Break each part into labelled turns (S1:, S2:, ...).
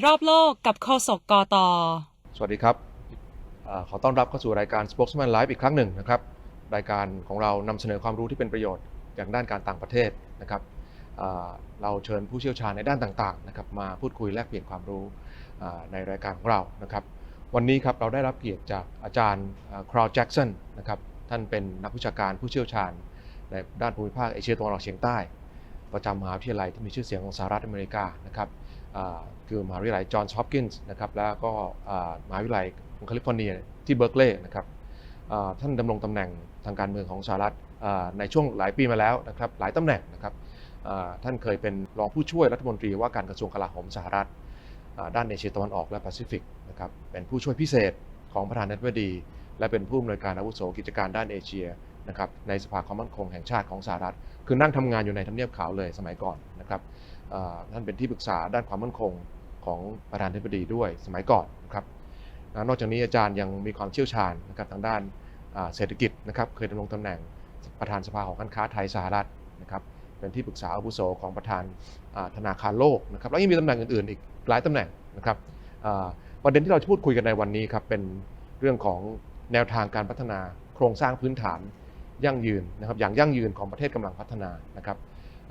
S1: รอบโลกกับโฆษกกต.
S2: สวัสดีครับขอต้อนรับเข้าสู่รายการ Spokesman Live อีกครั้งหนึ่งนะครับรายการของเรานำเสนอความรู้ที่เป็นประโยชน์อย่างด้านการต่างประเทศนะครับเราเชิญผู้เชี่ยวชาญในด้านต่างๆนะครับมาพูดคุยแลกเปลี่ยนความรู้ในรายการของเรานะครับวันนี้ครับเราได้รับเกียรติจากอาจารย์KarlDJacksonนะครับท่านเป็นนักวิชาการผู้เชี่ยวชาญในด้านภูมิภาคเอเชียตะวันออกเฉียงใต้ประจำมหาวิทยาลัยที่มีชื่อเสียงของสหรัฐอเมริกานะครับคือมหาวิทยาลัยจอห์นส์ฮอปกินส์นะครับแล้วก็มหาวิทยาลัยของแคลิฟอร์เนียที่เบิร์กลีย์นะครับท่านดำรงตำแหน่งทางการเมืองของสหรัฐในช่วงหลายปีมาแล้วนะครับหลายตำแหน่งนะครับท่านเคยเป็นรองผู้ช่วยรัฐมนตรีว่าการกระทรวงกลาโหมสหรัฐด้านเอเชียตะวันออกและแปซิฟิกนะครับเป็นผู้ช่วยพิเศษของประธานาธิบดีและเป็นผู้อำนวยการอาวุโสกิจการด้านเอเชียนะครับในสภาความมั่นคงแห่งชาติของสหรัฐคือนั่งทำงานอยู่ในทำเนียบขาวเลยสมัยก่อนนะครับท่านเป็นที่ปรึกษาด้านความมั่นคงของประธานาธิบดีด้วยสมัยก่อนนะครับนอกจากนี้อาจารย์ยังมีความเชี่ยวชาญนะครับทางด้านเศรษฐกิจนะครับเคยดำรงตำแหน่งประธานสภาหอการค้าไทยสหรัฐนะครับเป็นที่ปรึกษาอาวุโสของประธานธนาคารโลกนะครับแล้วยังมีตำแหน่งอื่นๆอีกหลายตำแหน่งนะครับประเด็นที่เราจะพูดคุยกันในวันนี้ครับเป็นเรื่องของแนวทางการพัฒนาโครงสร้างพื้นฐานยั่งยืนนะครับอย่างยั่งยืนของประเทศกำลังพัฒนานะครับ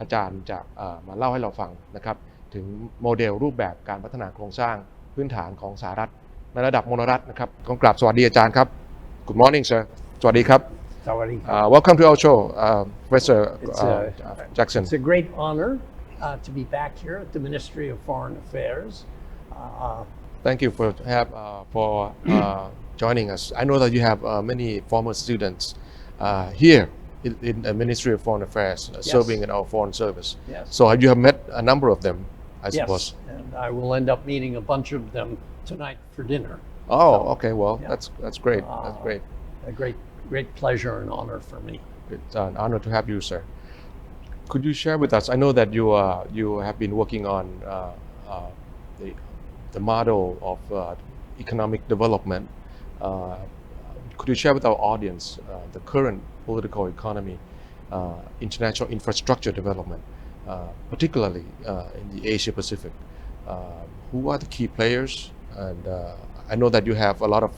S2: อาจารย์จะมาเล่าให้เราฟังนะครับถึงโมเดลรูปแบบการพัฒนาโครงสร้างพื้นฐานของสหรัฐในระดับมลรัฐนะครับขอกราบสวัสดีอาจารย์ครับ Good morning sir สวัสดีครับ Welcome to our show Professor Jackson.
S3: It's a great honor to be back here at the Ministry of Foreign Affairs.
S2: Thank you for joining us. I know that you have many former students here in the Ministry of Foreign Affairs serving in our foreign service.
S3: Yes.
S2: So you have met a number of them, I suppose.
S3: Yes, and I will end up meeting a bunch of them tonight for dinner.
S2: Oh, okay. Well, that's great. That's great.
S3: A great pleasure and honor for me.
S2: It's an honor to have you, sir. Could you share with us? I know that you have been working on the model of economic development. Could you share with our audience the current political economy, international infrastructure development, particularly in the Asia Pacific? Who are the key players? And I know that you have a lot of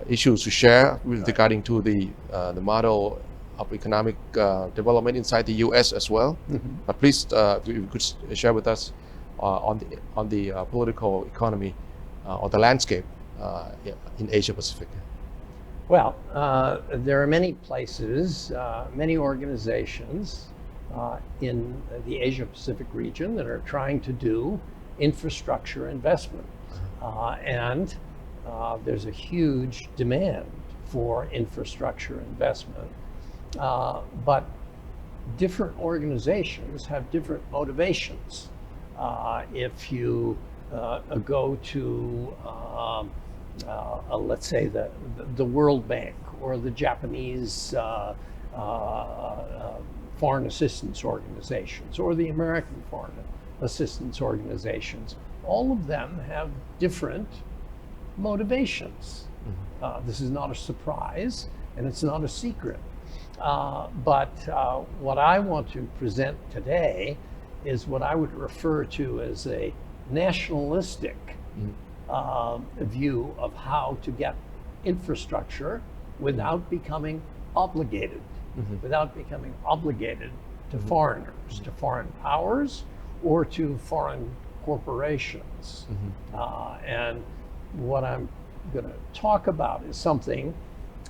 S2: issues to share regarding to the model of economic development inside the U.S. as well.
S3: Mm-hmm.
S2: But please, if you could share with us on the political economy or the landscape in Asia Pacific.
S3: Well, there are many places, many organizations in the Asia Pacific region that are trying to do infrastructure investment. And there's a huge demand for infrastructure investment. But different organizations have different motivations. If you go to let's say the World Bank or the Japanese foreign assistance organizations or the American foreign assistance organizations, all of them have different motivations. This is not a surprise and it's not a secret. But what I want to present today is what I would refer to as a nationalistic view of how to get infrastructure without becoming obligated, to foreigners, to foreign powers, or to foreign corporations. And what I'm going to talk about is something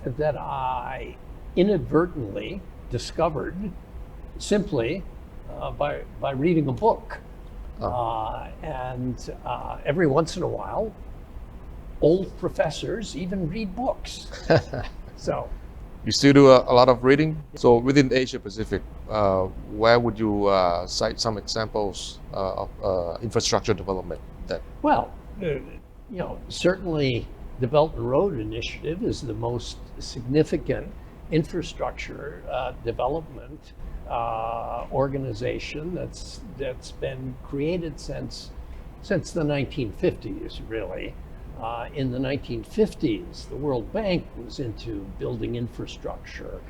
S3: that I inadvertently discovered simply by reading a book. And every once in a while, old professors even read books. So
S2: you still do a lot of reading. So within Asia Pacific, where would you cite some examples of infrastructure development?
S3: Well, certainly the Belt and Road Initiative is the most significant infrastructure development organization that's been created since the 1950s, really. In the 1950s, the World Bank was into building infrastructure,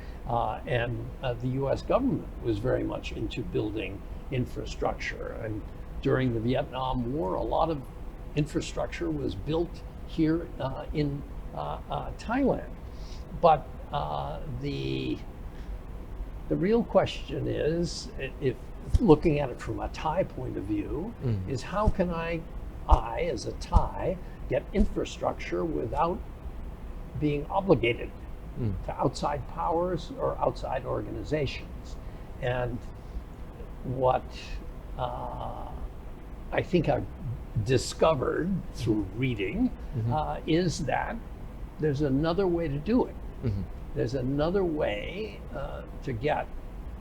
S3: and the U.S. government was very much into building infrastructure. And during the Vietnam War, a lot of infrastructure was built here in Thailand. But the real question is, if looking at it from a Thai point of view, is how can I as a Thai get infrastructure without being obligated to outside powers or outside organizations? And what I think I've discovered through reading is that there's another way to do it. There's another way to get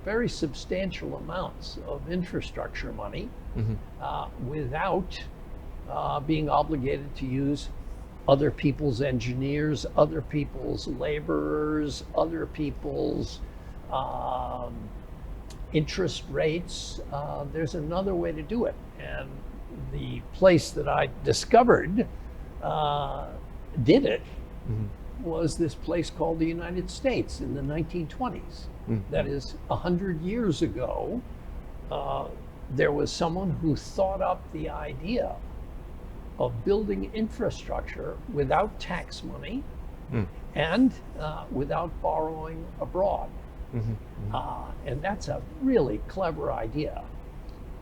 S3: very substantial amounts of infrastructure money without being obligated to use other people's engineers, other people's laborers, other people's interest rates. There's another way to do it. And the place that I discovered did it was this place called the United States in the 1920s. That is 100 years ago. There was someone who thought up the idea of building infrastructure without tax money and without borrowing abroad. And that's a really clever idea.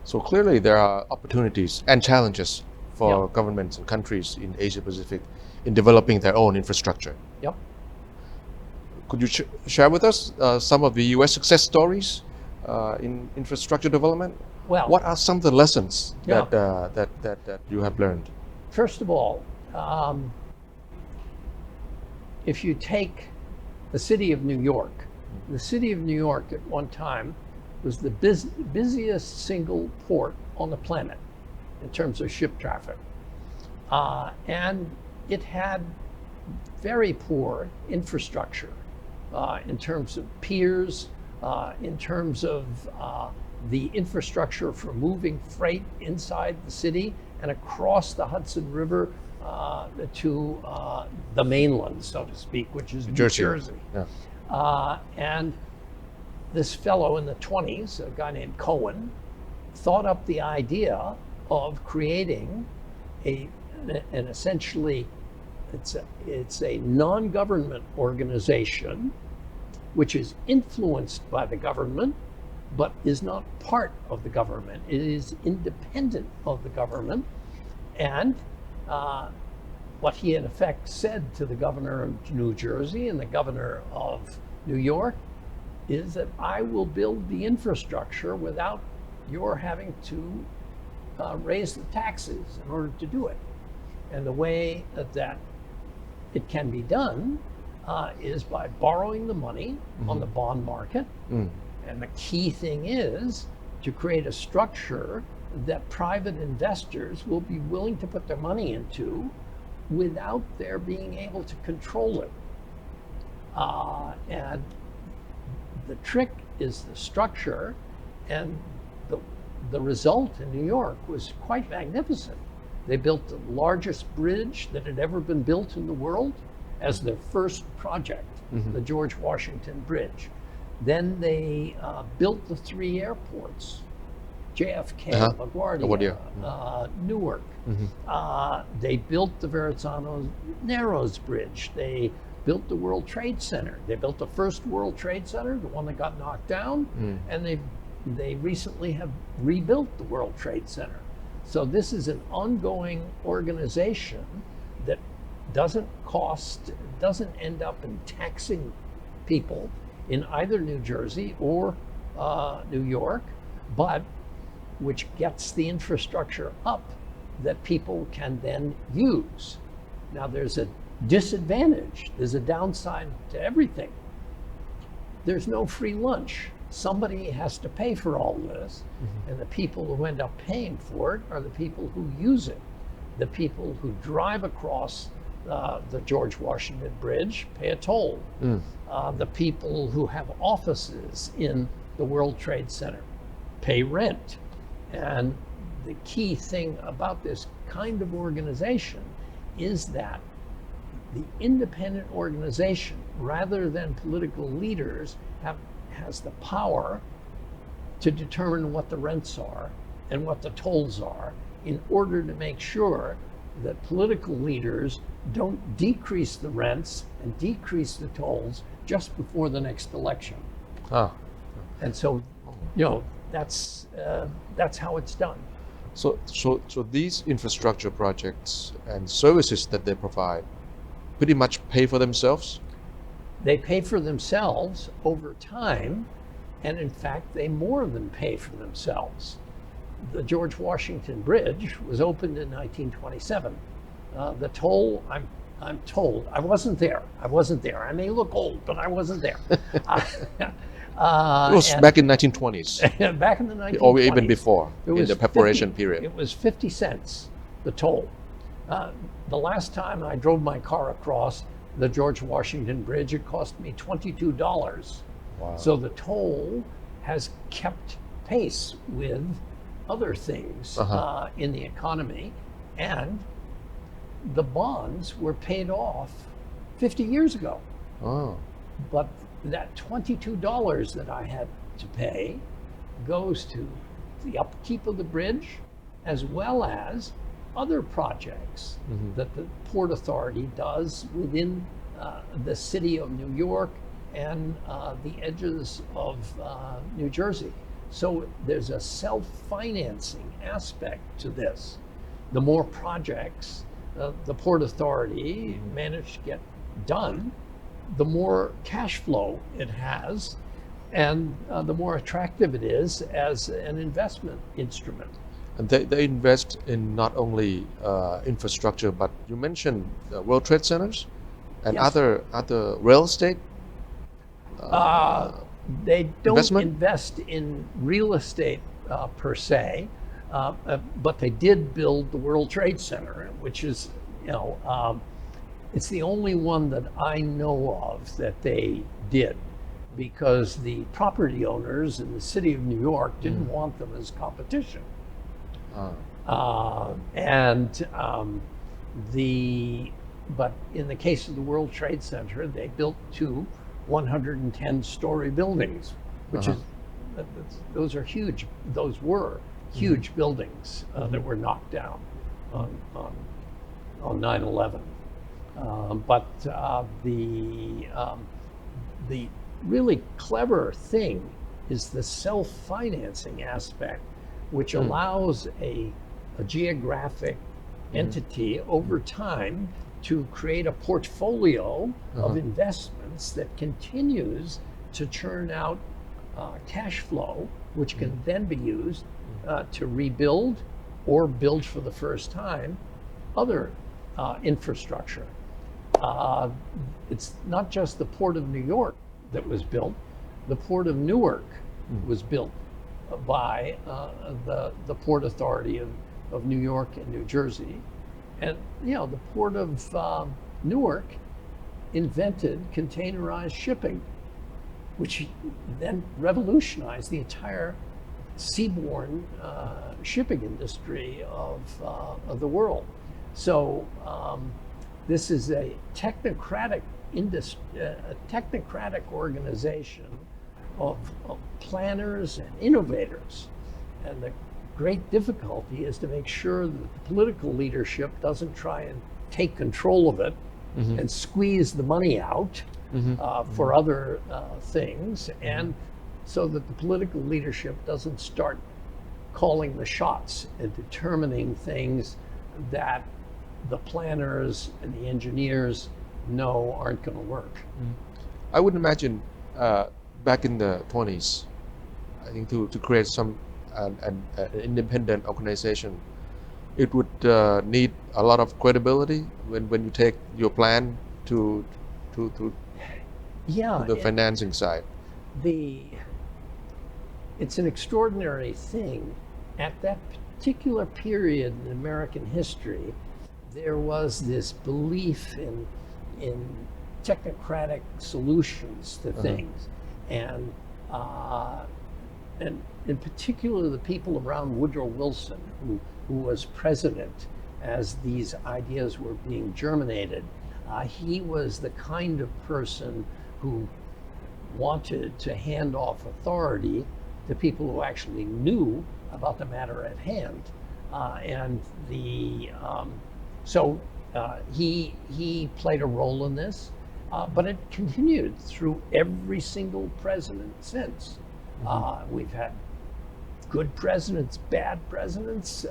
S2: So clearly there are opportunities and challenges for governments and countries in Asia Pacific in developing their own infrastructure.
S3: Yep.
S2: Could you share with us some of the U.S. success stories in infrastructure development?
S3: Well,
S2: what are some of the lessons that you have learned?
S3: First of all, if you take the city of New York, the city of New York at one time was the busiest single port on the planet in terms of ship traffic. And it had very poor infrastructure in terms of piers, in terms of the infrastructure for moving freight inside the city and across the Hudson River to the mainland, so to speak, which is New Jersey.
S2: Yeah.
S3: And this fellow in the 20s, a guy named Cohen, thought up the idea of creating an essentially, it's a non-government organization which is influenced by the government, but is not part of the government. It is independent of the government. And what he in effect said to the governor of New Jersey and the governor of New York is that I will build the infrastructure without your having to raise the taxes in order to do it. And the way that it can be done is by borrowing the money on the bond market. And the key thing is to create a structure that private investors will be willing to put their money into without their being able to control it. And the trick is the structure, and the result in New York was quite magnificent. They built the largest bridge that had ever been built in the world as their first project, the George Washington Bridge. Then they built the 3 airports, JFK, LaGuardia, Newark. They built the Verrazano Narrows Bridge. They built the World Trade Center. They built the first World Trade Center, the one that got knocked down, and they recently have rebuilt the World Trade Center. So this is an ongoing organization that doesn't end up in taxing people in either New Jersey or New York, but which gets the infrastructure up that people can then use. Now there's a disadvantage, there's a downside to everything. There's no free lunch. Somebody has to pay for all this, and the people who end up paying for it are the people who use it. The people who drive across the George Washington Bridge pay a toll. The people who have offices in the World Trade Center pay rent. And the key thing about this kind of organization is that the independent organization, rather than political leaders, has the power to determine what the rents are and what the tolls are in order to make sure that political leaders don't decrease the rents and decrease the tolls just before the next election.
S2: Ah,
S3: And so, that's how it's done.
S2: so these infrastructure projects and services that they provide pretty much pay for themselves.
S3: They pay for themselves over time, and in fact, they more than pay for themselves. The George Washington Bridge was opened in 1927. The toll, I'm told, I wasn't there. I may look old, but I wasn't there.
S2: It was back in 1920s,
S3: back in the 1920s.
S2: or even before,
S3: It
S2: in
S3: was
S2: the preparation
S3: 50
S2: period.
S3: It was 50 cents, the toll. The last time I drove my car across the George Washington Bridge, it cost me $22.
S2: Wow.
S3: So the toll has kept pace with other things in the economy, and the bonds were paid off 50 years ago.
S2: Oh.
S3: But that $22 that I had to pay goes to the upkeep of the bridge as well as other projects that the Port Authority does within the city of New York and the edges of New Jersey. So there's a self-financing aspect to this. The more projects the Port Authority managed to get done, the more cash flow it has, and the more attractive it is as an investment instrument.
S2: And they invest in not only infrastructure, but you mentioned World Trade Centers and
S3: Yes.
S2: other real estate.
S3: They don't
S2: Investment?
S3: invest in real estate per se, but they did build the World Trade Center, which is, it's the only one that I know of that they did, because the property owners in the city of New York didn't want them as competition. But in the case of the World Trade Center, they built two 110-story buildings, which is, those are huge. Those were huge buildings that were knocked down on 9/11. But the really clever thing is the self-financing aspect, which allows a geographic entity over time to create a portfolio of investments that continues to churn out cash flow, which can then be used to rebuild or build for the first time other infrastructure. It's not just the Port of New York that was built. The Port of Newark was built by the Port Authority of New York and New Jersey. And, the Port of Newark invented containerized shipping, which then revolutionized the entire seaborne shipping industry of the world. So this is a technocratic organization of planners and innovators. And the great difficulty is to make sure that the political leadership doesn't try and take control of it and squeeze the money out for other things, and so that the political leadership doesn't start calling the shots and determining things that the planners and the engineers know aren't going to work.
S2: I would imagine back in the 20s, I think to create an independent organization, it would need a lot of credibility when you take your plan to the financing side.
S3: It's an extraordinary thing. At that particular period in American history, there was this belief in technocratic solutions to things, and in particular the people around Woodrow Wilson, who was president as these ideas were being germinated. He was the kind of person who wanted to hand off authority to people who actually knew about the matter at hand. And so he played a role in this, but it continued through every single president since. We've had good presidents, bad presidents.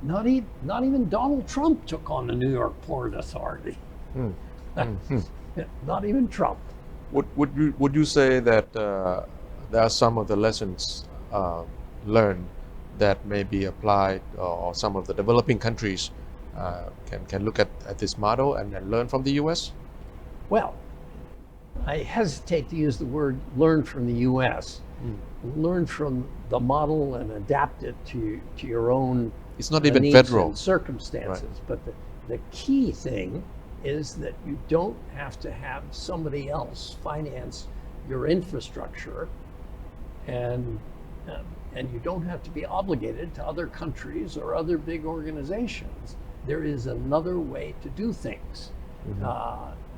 S3: Not even Donald Trump took on the New York Port Authority. Not even Trump.
S2: Would you say that there are some of the lessons learned that may be applied, or some of the developing countries can look at this model and learn from the U.S.?
S3: Well, I hesitate to use the word learn from the U.S. Learn from the model and adapt it to your own
S2: It's not even
S3: needs
S2: federal
S3: and circumstances.
S2: Right.
S3: But the key thing is that you don't have to have somebody else finance your infrastructure, and you don't have to be obligated to other countries or other big organizations. There is another way to do things.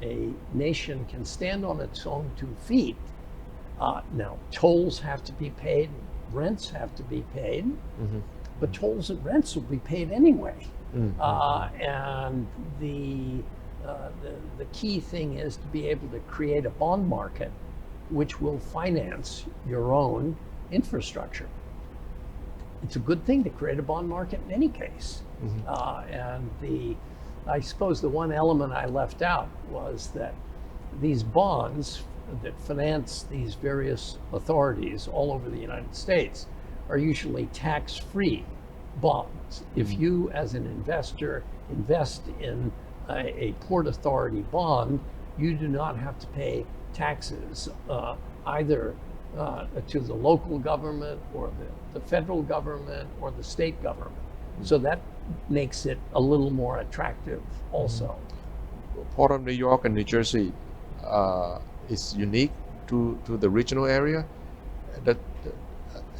S3: A nation can stand on its own 2 feet. Now, tolls have to be paid, rents have to be paid, but tolls and rents will be paid anyway. And the key thing is to be able to create a bond market which will finance your own infrastructure. It's a good thing to create a bond market in any case. And I suppose the one element I left out was that these bonds that finance these various authorities all over the United States are usually tax-free bonds. If you, as an investor, invest in a Port Authority bond, you do not have to pay taxes either to the local government or the federal government or the state government. So that makes it a little more attractive also.
S2: Port of New York and New Jersey is unique to the regional area. That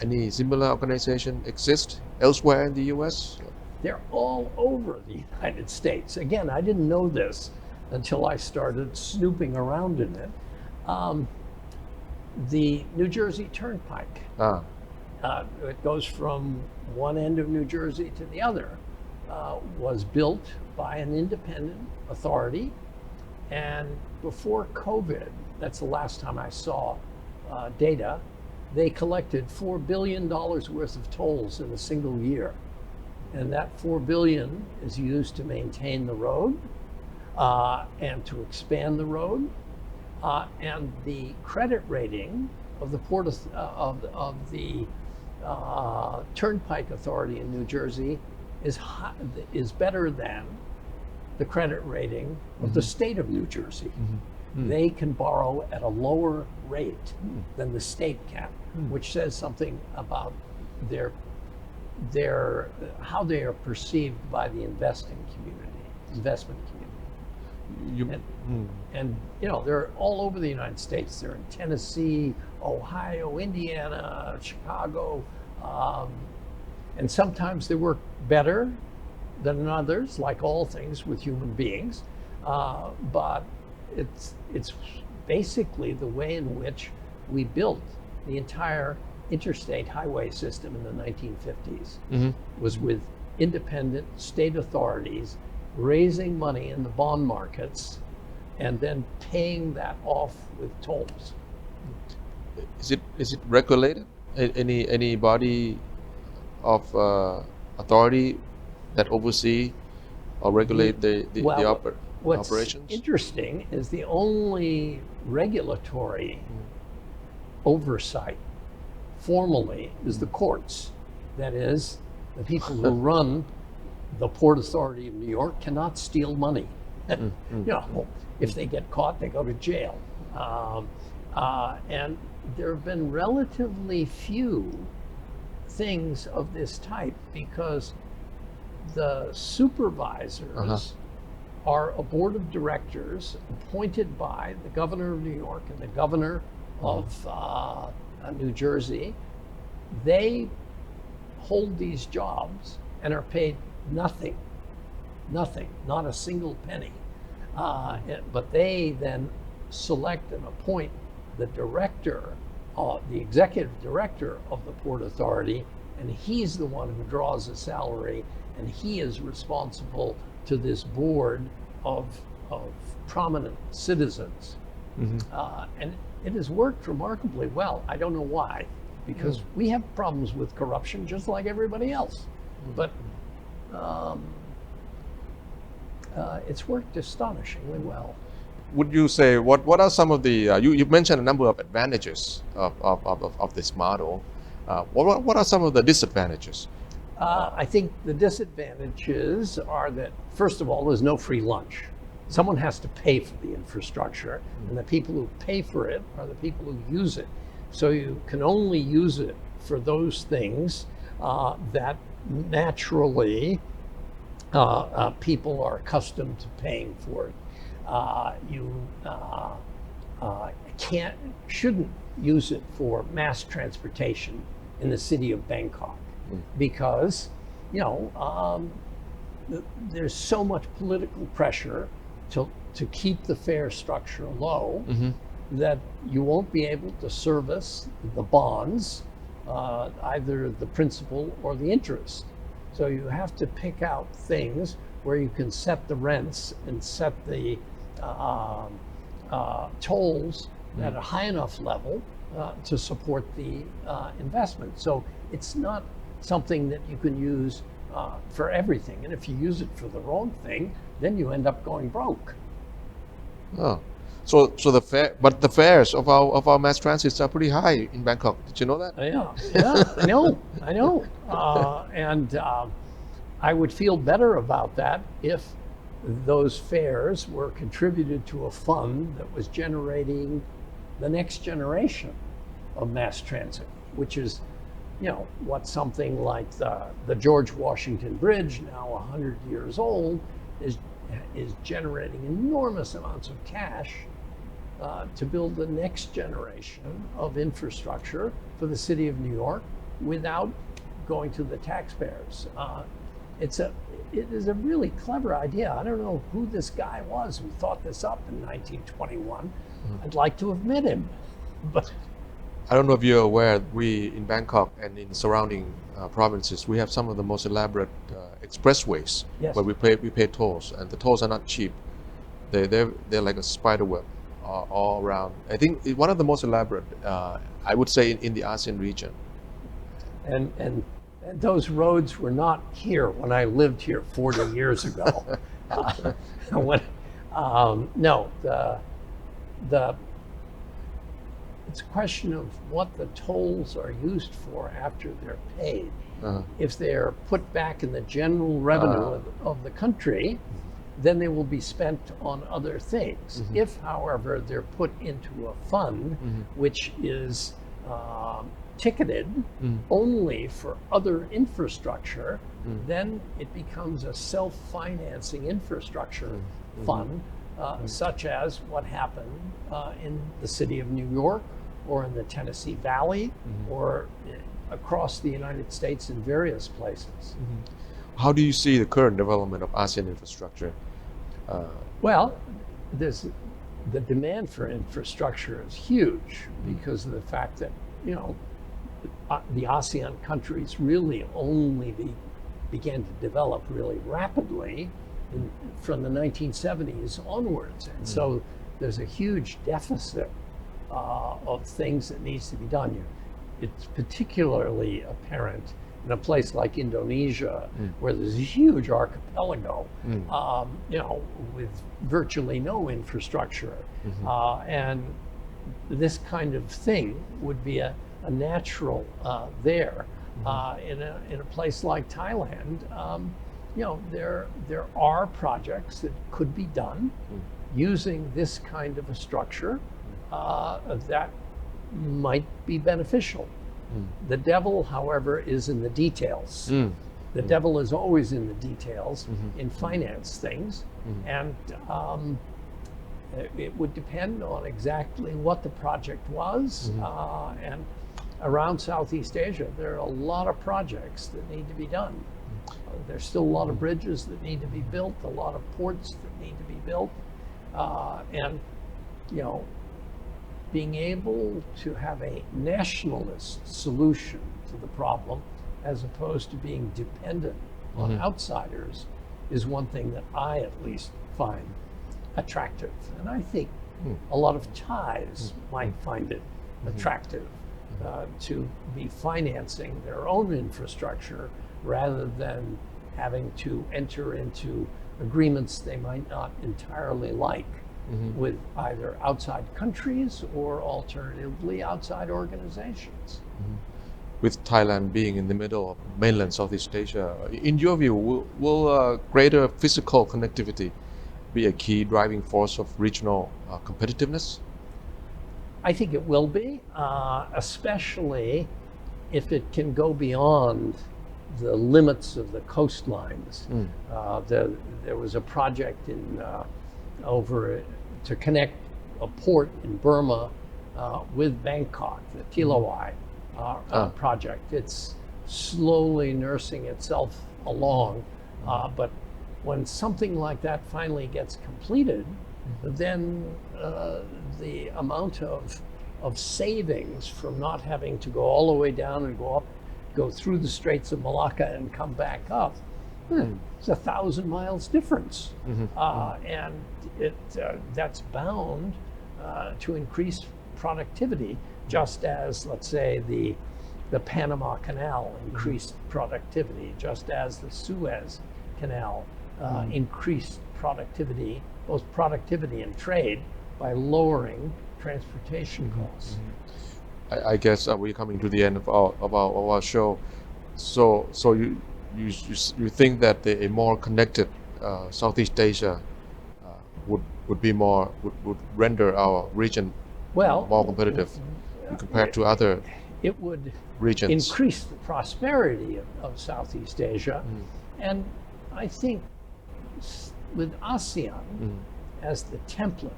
S2: any similar organization exist elsewhere in the U.S.?
S3: They're all over the United States. Again, I didn't know this until I started snooping around in it. The New Jersey Turnpike. It goes from one end of New Jersey to the other. Was built by an independent authority, and before COVID, that's the last time I saw data, they collected $4 billion worth of tolls in a single year. And that $4 billion is used to maintain the road and to expand the road. And the credit rating of the of the Turnpike Authority in New Jersey is better than the credit rating of the state of New Jersey. They can borrow at a lower rate than the state can, which says something about how they are perceived by the investment community. And you know, they're all over the United States. They're in Tennessee, Ohio, Indiana, Chicago, and sometimes they work better than others, like all things with human beings. But it's basically the way in which we built the entire interstate highway system in the 1950s. Was with independent state authorities raising money in the bond markets and then paying that off with tolls.
S2: Is it regulated? Any body of authority that oversee or regulate the
S3: What's
S2: operations?
S3: interesting is the only regulatory oversight formally is the courts. That is, the people who run the Port Authority of New York cannot steal money. You know, if they get caught, they go to jail. And there have been relatively few things of this type because the supervisors are a board of directors appointed by the governor of New York and the governor of New Jersey. They hold these jobs and are paid nothing, not a single penny. But they then select and appoint the director the executive director of the Port Authority, and he's the one who draws a salary, and he is responsible to this board of prominent citizens. And it has worked remarkably well. I don't know why, because we have problems with corruption just like everybody else. But it's worked astonishingly well.
S2: Would you say what are some of the you mentioned a number of advantages of this model? What are some of the disadvantages?
S3: I think the disadvantages are that, first of all, there's no free lunch. Someone has to pay for the infrastructure, and the people who pay for it are the people who use it. So you can only use it for those things that naturally people are accustomed to paying for it. You shouldn't use it for mass transportation in the city of Bangkok, because there's so much political pressure to keep the fare structure low that you won't be able to service the bonds, either the principal or the interest. So you have to pick out things where you can set the rents and set the tolls at a high enough level to support the investment. So it's not something that you can use for everything. And if you use it for the wrong thing, then you end up going broke.
S2: Oh, so the fares of our mass transits are pretty high in Bangkok. Did you know that?
S3: Yeah, I know. And I would feel better about that if those fares were contributed to a fund that was generating the next generation of mass transit, which is, what something like the George Washington Bridge, now 100 years old, is generating enormous amounts of cash to build the next generation of infrastructure for the city of New York without going to the taxpayers. It is a really clever idea. I don't know who this guy was who thought this up in 1921. I'd like to have met him, but
S2: I don't know if you're aware, we in Bangkok and in surrounding provinces, we have some of the most elaborate expressways.
S3: Yes.
S2: Where we pay tolls, and the tolls are not cheap. They're like a spider web all around. I think one of the most elaborate, I would say, in the ASEAN region.
S3: And those roads were not here when I lived here 40 years ago. It's a question of what the tolls are used for after they're paid. If they're put back in the general revenue of the country, then they will be spent on other things. If, however, they're put into a fund which is ticketed only for other infrastructure, then it becomes a self-financing infrastructure fund, such as what happened in the city of New York, or in the Tennessee Valley, or across the United States in various places.
S2: How do you see the current development of ASEAN infrastructure?
S3: Well, the demand for infrastructure is huge because of the fact that, the ASEAN countries really only began to develop really rapidly from the 1970s onwards. And so there's a huge deficit of things that needs to be done. It's particularly apparent in a place like Indonesia, where there's a huge archipelago, with virtually no infrastructure. And this kind of thing would be a natural there. In a place like Thailand, there are projects that could be done using this kind of a structure that might be beneficial. The devil, however, is in the details. The devil is always in the details in finance things, and it would depend on exactly what the project was. And around Southeast Asia, there are a lot of projects that need to be done. There's still a lot of bridges that need to be built, a lot of ports that need to be built, and being able to have a nationalist solution to the problem as opposed to being dependent on outsiders is one thing that I at least find attractive. And I think a lot of Thais might find it attractive to be financing their own infrastructure rather than having to enter into agreements they might not entirely like with either outside countries or alternatively outside organizations.
S2: With Thailand being in the middle of mainland Southeast Asia, in your view, will greater physical connectivity be a key driving force of regional competitiveness?
S3: I think it will be, especially if it can go beyond the limits of the coastlines. There was a project in over to connect a port in Burma with Bangkok, the Tilawai project. It's slowly nursing itself along, but when something like that finally gets completed, then the amount of savings from not having to go all the way down and go through the Straits of Malacca and come back up, it's 1,000 miles difference. And that's bound to increase productivity, just as, let's say, the Panama Canal increased productivity, just as the Suez Canal increased productivity, both productivity and trade, by lowering transportation costs.
S2: I guess we're coming to the end of our show. So you think that a more connected Southeast Asia would render our region more competitive compared to other
S3: it would
S2: regions?
S3: Increase the prosperity of Southeast Asia, and I think with ASEAN as the template,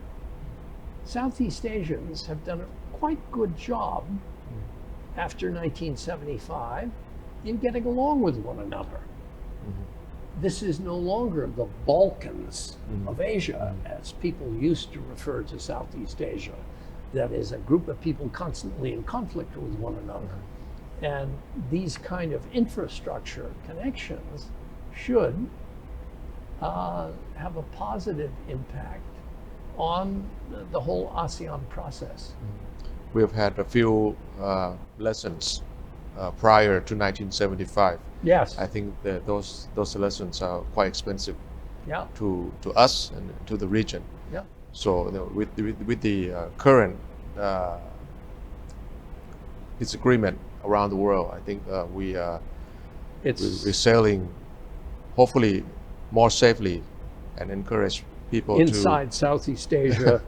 S3: Southeast Asians have done a quite good job after 1975 in getting along with one another. This is no longer the Balkans of Asia, as people used to refer to Southeast Asia. That is a group of people constantly in conflict with one another. And these kind of infrastructure connections should have a positive impact on the whole ASEAN process.
S2: We have had a few lessons prior to 1975.
S3: Yes.
S2: I think that those lessons are quite expensive to us and to the region.
S3: Yeah.
S2: So with the current disagreement around the world, I think we're sailing hopefully more safely and encourage people
S3: inside Southeast Asia.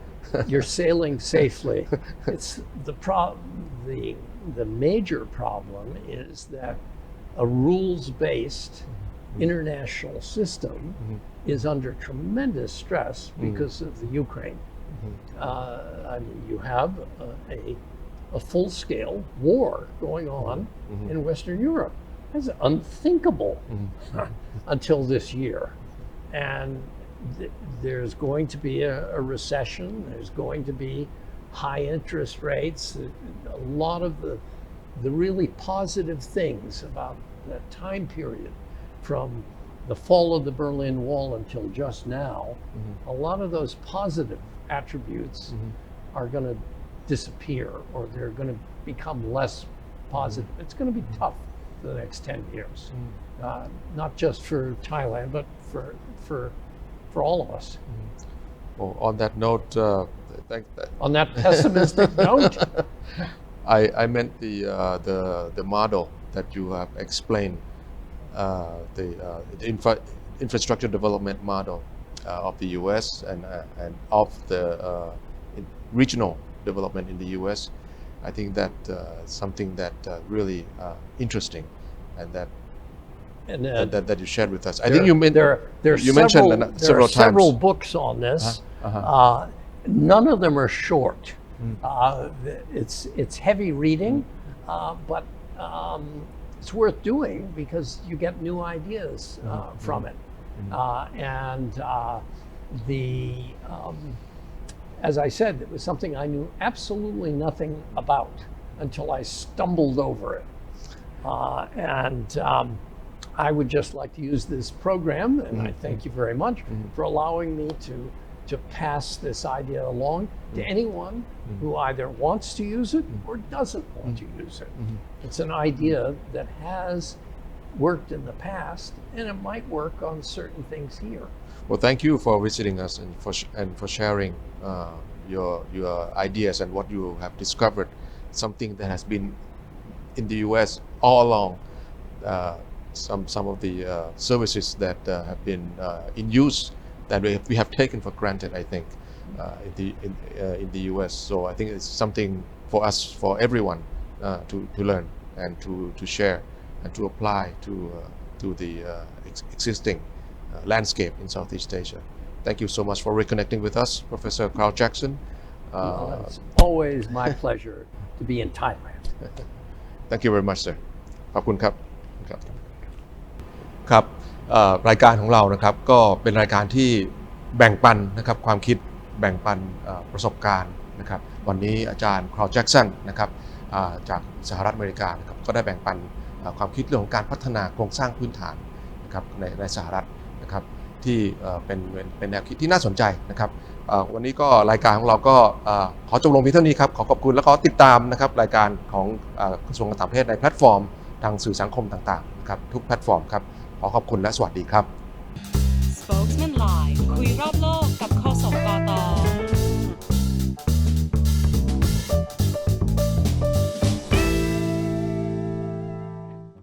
S3: You're sailing safely. It's the major problem is that a rules-based international system is under tremendous stress because of the Ukraine. I mean, you have a full-scale war going on in Western Europe. That's unthinkable until this year. And there's going to be a recession. There's going to be high interest rates. A lot of the really positive things about that time period, from the fall of the Berlin Wall until just now, a lot of those positive attributes are going to disappear, or they're going to become less positive. It's going to be tough for the next 10 years, not just for Thailand, but for all of us.
S2: Well, on that note,
S3: on that pessimistic note,
S2: I meant the model that you have explained, the infrastructure development model of the U.S. and of the regional development in the U.S. I think that something that really interesting, and that you shared with us. I think you mentioned several times.
S3: Several books on this. None of them are short. It's heavy reading, but it's worth doing because you get new ideas from it. And as I said, it was something I knew absolutely nothing about until I stumbled over it. I would just like to use this program, and I thank you very much for allowing me to pass this idea along to anyone who either wants to use it or doesn't want to use it. It's an idea that has worked in the past, and it might work on certain things here.
S2: Well, thank you for visiting us and for sharing your ideas and what you have discovered, something that has been in the U.S. all along. Some of the services that have been in use that we have taken for granted, I think, in the U.S. So I think it's something for us, for everyone, to learn and to share and to apply to the existing landscape in Southeast Asia. Thank you so much for reconnecting with us, Professor KarlDJackson.
S3: It's always my pleasure to be in Thailand.
S2: Thank you very much, sir. ขอบคุณครับครับรายการของเรานะครับก็เป็นรายการที่แบ่งปันนะครับความคิดแบ่งปันประสบการณ์นะครับวันนี้อาจารย์ KarlDJackson นะครับจากสหรัฐอเมริกานะครับก็ได้แบ่งปันความคิดเรื่องของการพัฒนาโครงสร้างพื้นฐานนะครับในสหรัฐนะครับที่เป็นแนวคิดที่น่าสนใจนะครับวันนี้ก็รายการของเราก็ขอจบลงเพียงเท่านี้ครับขอบคุณและขอติดตามนะครับรายการของกระทรวงการต่างประเทศในแพลตฟอร์มทางสื่อสังคมต่างๆนะครับทุกแพลตฟอร์มครับขอขอบคุณและสวัสดีครับ
S1: Spokesman Live คุยรอบโลกกับคสกต